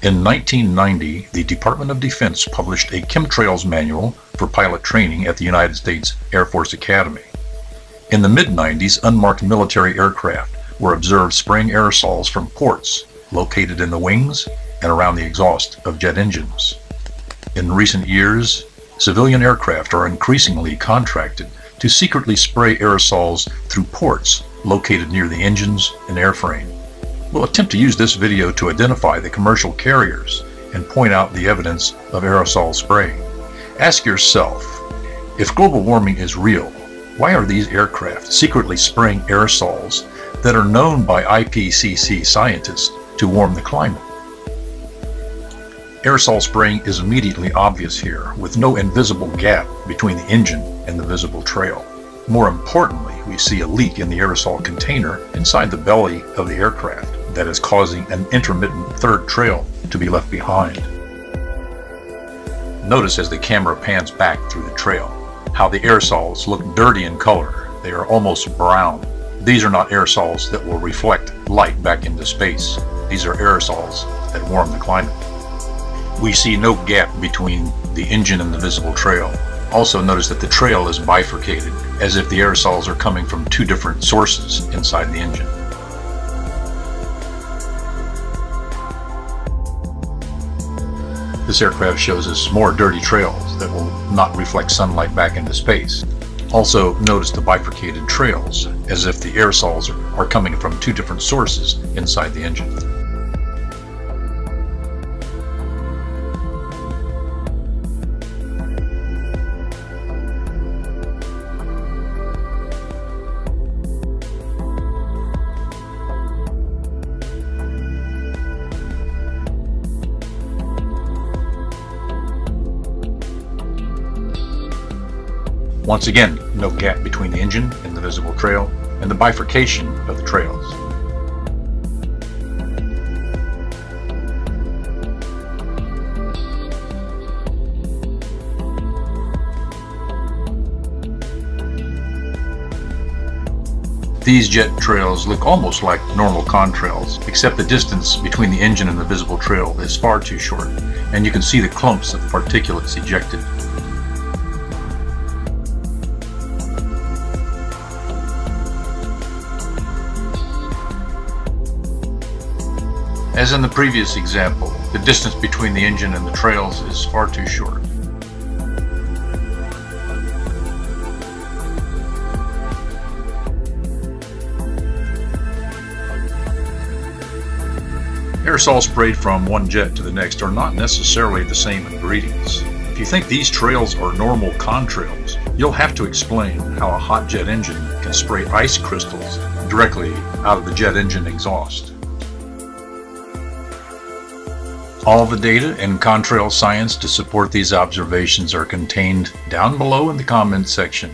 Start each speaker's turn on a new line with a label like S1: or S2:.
S1: In 1990, the Department of Defense published a Chemtrails manual for pilot training at the United States Air Force Academy. In the mid-90s, unmarked military aircraft were observed spraying aerosols from ports located in the wings and around the exhaust of jet engines. In recent years, civilian aircraft are increasingly contracted to secretly spray aerosols through ports located near the engines and airframe. We'll attempt to use this video to identify the commercial carriers and point out the evidence of aerosol spraying. Ask yourself, if global warming is real, why are these aircraft secretly spraying aerosols that are known by IPCC scientists to warm the climate? Aerosol spraying is immediately obvious here, with no invisible gap between the engine and the visible trail. More importantly, we see a leak in the aerosol container inside the belly of the aircraft that is causing an intermittent third trail to be left behind. Notice as the camera pans back through the trail, how the aerosols look dirty in color. They are almost brown. These are not aerosols that will reflect light back into space. These are aerosols that warm the climate. We see no gap between the engine and the visible trail. Also notice that the trail is bifurcated, as if the aerosols are coming from two different sources inside the engine. This aircraft shows us more dirty trails that will not reflect sunlight back into space. Also notice the bifurcated trails, as if the aerosols are coming from two different sources inside the engine. Once again, no gap between the engine and the visible trail, and the bifurcation of the trails. These jet trails look almost like normal contrails, except the distance between the engine and the visible trail is far too short, and you can see the clumps of particulates ejected. As in the previous example, the distance between the engine and the trails is far too short. Aerosols sprayed from one jet to the next are not necessarily the same ingredients. If you think these trails are normal contrails, you'll have to explain how a hot jet engine can spray ice crystals directly out of the jet engine exhaust. All the data and contrail science to support these observations are contained down below in the comments section.